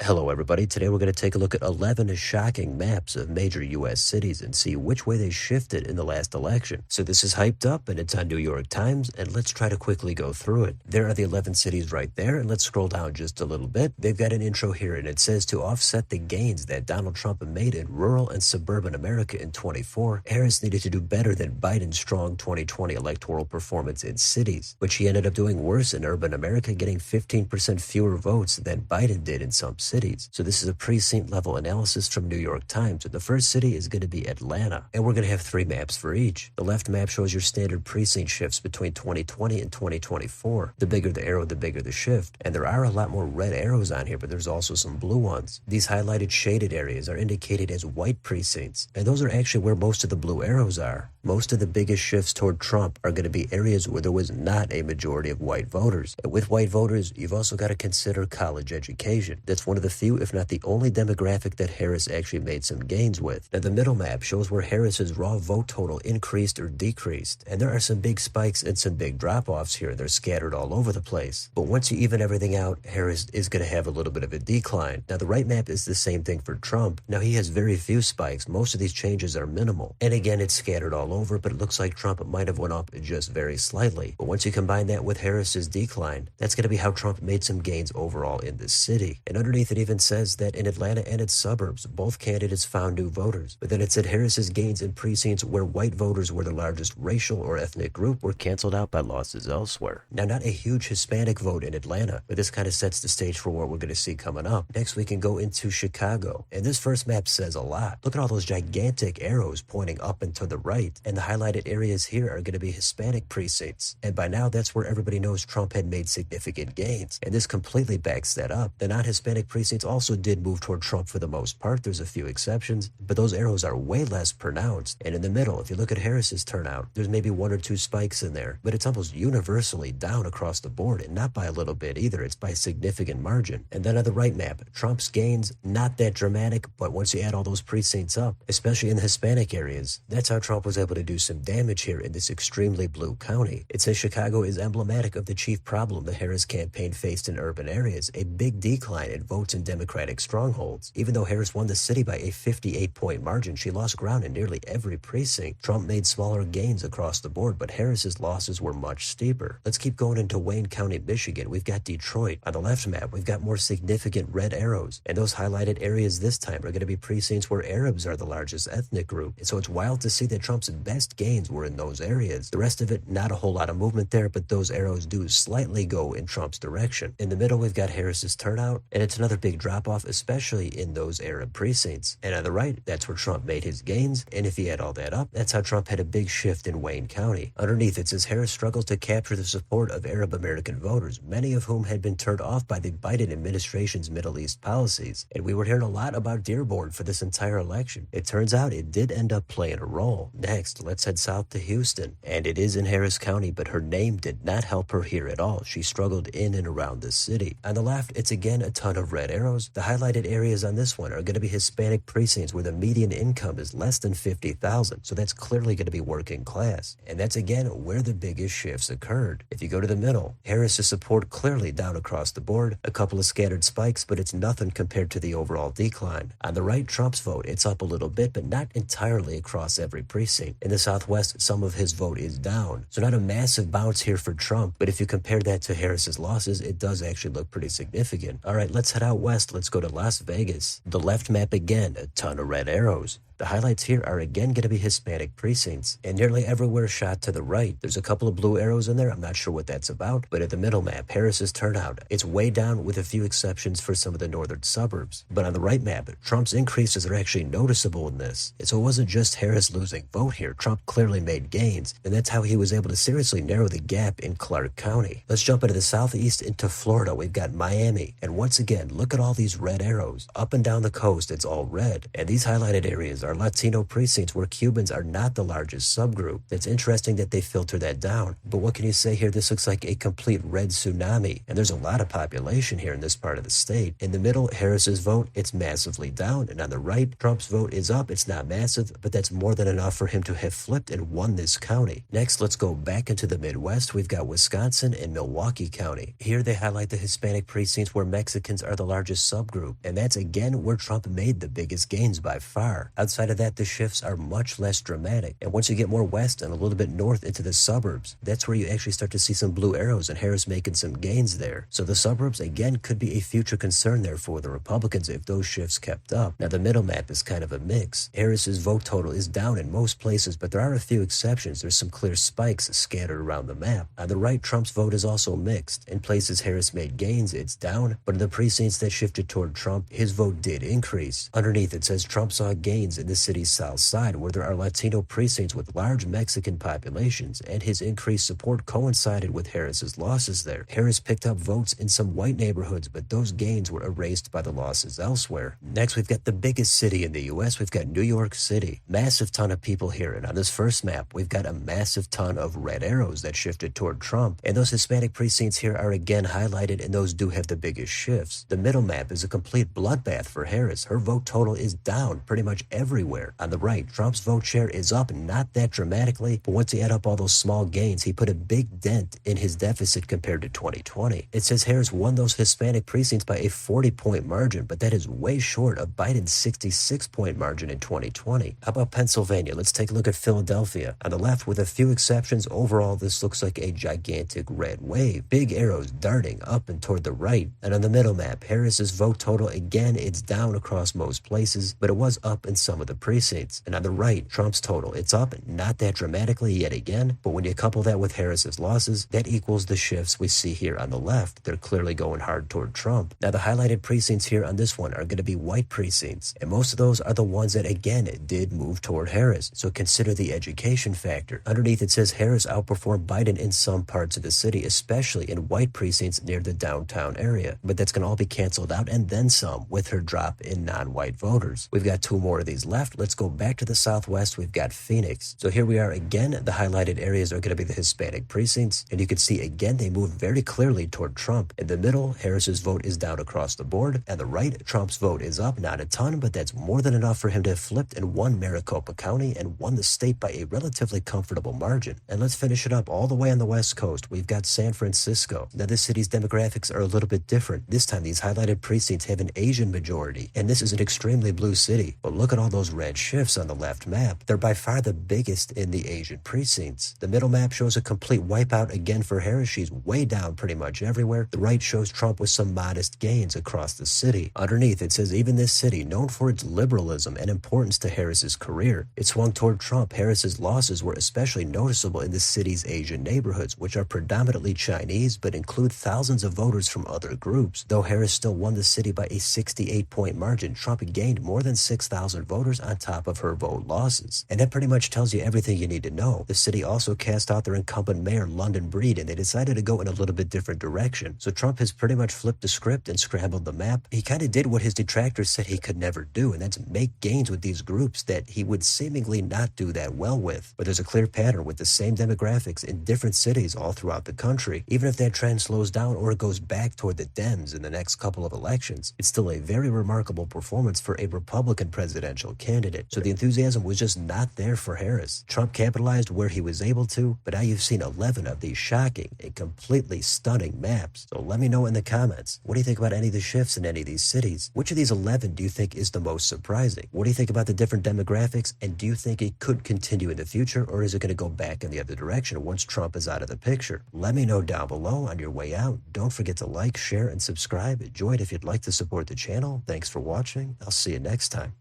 Hello everybody, today we're going to take a look at 11 shocking maps of major US cities and see which way they shifted in the last election. So this is hyped up and it's on New York Times, and let's try to quickly go through it. There are the 11 cities right there, and let's scroll down just a little bit. They've got an intro here and it says, to offset the gains that Donald Trump made in rural and suburban America in 24, Harris needed to do better than Biden's strong 2020 electoral performance in cities. But she ended up doing worse in urban America, getting 15% fewer votes than Biden did in some cities. So this is a precinct level analysis from New York Times. The first city is going to be Atlanta, and we're going to have 3 maps for each. The left map shows your standard precinct shifts between 2020 and 2024. The bigger the arrow, the bigger the shift. And there are a lot more red arrows on here, but there's also some blue ones. These highlighted shaded areas are indicated as white precincts, and those are actually where most of the blue arrows are. Most of the biggest shifts toward Trump are going to be areas where there was not a majority of white voters. And with white voters, you've also got to consider college education. That's one of the few, if not the only demographic that Harris actually made some gains with. Now the middle map shows where Harris's raw vote total increased or decreased. And there are some big spikes and some big drop-offs here. They're scattered all over the place. But once you even everything out, Harris is going to have a little bit of a decline. Now the right map is the same thing for Trump. Now he has very few spikes. Most of these changes are minimal. And again, it's scattered all over, but it looks like Trump might have went up just very slightly. But once you combine that with Harris's decline, that's going to be how Trump made some gains overall in this city. And underneath it even says that in Atlanta and its suburbs, both candidates found new voters. But then it said Harris's gains in precincts where white voters were the largest racial or ethnic group were canceled out by losses elsewhere. Now, not a huge Hispanic vote in Atlanta, but this kind of sets the stage for what we're going to see coming up. Next, we can go into Chicago. And this first map says a lot. Look at all those gigantic arrows pointing up and to the right. And the highlighted areas here are going to be Hispanic precincts. And by now, that's where everybody knows Trump had made significant gains. And this completely backs that up. The non-Hispanic precincts also did move toward Trump for the most part. There's a few exceptions, but those arrows are way less pronounced. And in the middle, if you look at Harris's turnout, there's maybe 1 or 2 spikes in there, but it's almost universally down across the board, and not by a little bit either. It's by a significant margin. And then on the right map, Trump's gains, not that dramatic, but once you add all those precincts up, especially in the Hispanic areas, that's how Trump was able to do some damage here in this extremely blue county. It says Chicago is emblematic of the chief problem the Harris campaign faced in urban areas, a big decline in votes in Democratic strongholds. Even though Harris won the city by a 58-point margin, she lost ground in nearly every precinct. Trump made smaller gains across the board, but Harris's losses were much steeper. Let's keep going into Wayne County, Michigan. We've got Detroit. On the left map, we've got more significant red arrows, and those highlighted areas this time are going to be precincts where Arabs are the largest ethnic group. And so it's wild to see that Trump's best gains were in those areas. The rest of it, not a whole lot of movement there, but those arrows do slightly go in Trump's direction. In the middle, we've got Harris's turnout, and it's another big drop-off, especially in those Arab precincts. And on the right, that's where Trump made his gains, and if you add all that up, that's how Trump had a big shift in Wayne County. Underneath, it says Harris struggled to capture the support of Arab American voters, many of whom had been turned off by the Biden administration's Middle East policies. And we were hearing a lot about Dearborn for this entire election. It turns out it did end up playing a role. Next, let's head south to Houston. And it is in Harris County, but her name did not help her here at all. She struggled in and around the city. On the left, it's again a ton of red arrows. The highlighted areas on this one are going to be Hispanic precincts where the median income is less than $50,000. So that's clearly going to be working class. And that's again where the biggest shifts occurred. If you go to the middle, Harris's support clearly down across the board. A couple of scattered spikes, but it's nothing compared to the overall decline. On the right, Trump's vote, it's up a little bit, but not entirely across every precinct. In the Southwest, some of his vote is down. So not a massive bounce here for Trump, but if you compare that to Harris's losses, it does actually look pretty significant. All right, let's head out west. Let's go to Las Vegas. The left map again, a ton of red arrows. The highlights here are again going to be Hispanic precincts, and nearly everywhere shot to the right. There's a couple of blue arrows in there. I'm not sure what that's about, but at the middle map, Harris's turnout, it's way down with a few exceptions for some of the northern suburbs. But on the right map, Trump's increases are actually noticeable in this. And so it wasn't just Harris losing vote here. Trump clearly made gains, and that's how he was able to seriously narrow the gap in Clark County. Let's jump into the southeast into Florida. We've got Miami, and once again, look at all these red arrows. Up and down the coast, it's all red, and these highlighted areas are Latino precincts where Cubans are not the largest subgroup. It's interesting that they filter that down. But what can you say here? This looks like a complete red tsunami, and there's a lot of population here in this part of the state. In the middle, Harris's vote, it's massively down, and on the right, Trump's vote is up. It's not massive, but that's more than enough for him to have flipped and won this county. Next, let's go back into the Midwest. We've got Wisconsin and Milwaukee County. Here they highlight the Hispanic precincts where Mexicans are the largest subgroup, and that's again where Trump made the biggest gains by far. Outside of that, the shifts are much less dramatic, and once you get more west and a little bit north into the suburbs, that's where you actually start to see some blue arrows and Harris making some gains there. So the suburbs again could be a future concern there for the Republicans if those shifts kept up. Now the middle map is kind of a mix. Harris's vote total is down in most places, but there are a few exceptions. There's some clear spikes scattered around the map. On the right, Trump's vote is also mixed. In places Harris made gains, it's down, but in the precincts that shifted toward Trump, his vote did increase. Underneath it says Trump saw gains in the city's south side where there are Latino precincts with large Mexican populations, and his increased support coincided with Harris's losses there. Harris picked up votes in some white neighborhoods, but those gains were erased by the losses elsewhere. Next, we've got the biggest city in the U.S. We've got New York City. Massive ton of people here, and on this first map, we've got a massive ton of red arrows that shifted toward Trump, and those Hispanic precincts here are again highlighted, and those do have the biggest shifts. The middle map is a complete bloodbath for Harris. Her vote total is down pretty much everywhere. On the right, Trump's vote share is up, not that dramatically, but once you add up all those small gains, he put a big dent in his deficit compared to 2020. It says Harris won those Hispanic precincts by a 40-point margin, but that is way short of Biden's 66-point margin in 2020. How about Pennsylvania? Let's take a look at Philadelphia. On the left, with a few exceptions, overall this looks like a gigantic red wave. Big arrows darting up and toward the right. And on the middle map, Harris's vote total, again, it's down across most places, but it was up in some of the precincts. And on the right, Trump's total, it's up, not that dramatically yet again, but when you couple that with Harris's losses, that equals the shifts we see here on the left. They're clearly going hard toward Trump. Now the highlighted precincts here on this one are going to be white precincts, and most of those are the ones that again did move toward Harris. So consider the education factor. Underneath it says Harris outperformed Biden in some parts of the city, especially in white precincts near the downtown area, but that's going to all be canceled out and then some with her drop in non-white voters. We've got two more of these left. Let's go back to the Southwest. We've got Phoenix. So here we are again. The highlighted areas are going to be the Hispanic precincts, and you can see again they move very clearly toward Trump. In the middle, Harris's vote is down across the board, and the right, Trump's vote is up, not a ton, but that's more than enough for him to have flipped and won Maricopa County and won the state by a relatively comfortable margin. And let's finish it up all the way on the West Coast. We've got San Francisco. Now this city's demographics are a little bit different. This time these highlighted precincts have an Asian majority, and this is an extremely blue city. But look at all those red shifts on the left map. They're by far the biggest in the Asian precincts. The middle map shows a complete wipeout again for Harris. She's way down pretty much everywhere. The right shows Trump with some modest gains across the city. Underneath it says even this city, known for its liberalism and importance to Harris's career, it swung toward Trump. Harris's losses were especially noticeable in the city's Asian neighborhoods, which are predominantly Chinese but include thousands of voters from other groups. Though Harris still won the city by a 68-point margin, Trump gained more than 6,000 voters on top of her vote losses. And that pretty much tells you everything you need to know. The city also cast out their incumbent mayor, London Breed, and they decided to go in a little bit different direction. So Trump has pretty much flipped the script and scrambled the map. He kind of did what his detractors said he could never do, and that's make gains with these groups that he would seemingly not do that well with. But there's a clear pattern with the same demographics in different cities all throughout the country. Even if that trend slows down or it goes back toward the Dems in the next couple of elections, it's still a very remarkable performance for a Republican presidential candidate. So the enthusiasm was just not there for Harris. Trump capitalized where he was able to, but now you've seen 11 of these shocking and completely stunning maps. So let me know in the comments, what do you think about any of the shifts in any of these cities? Which of these 11 do you think is the most surprising? What do you think about the different demographics, and do you think it could continue in the future, or is it going to go back in the other direction once Trump is out of the picture? Let me know down below on your way out. Don't forget to like, share, and subscribe. Enjoy it if you'd like to support the channel. Thanks for watching. I'll see you next time.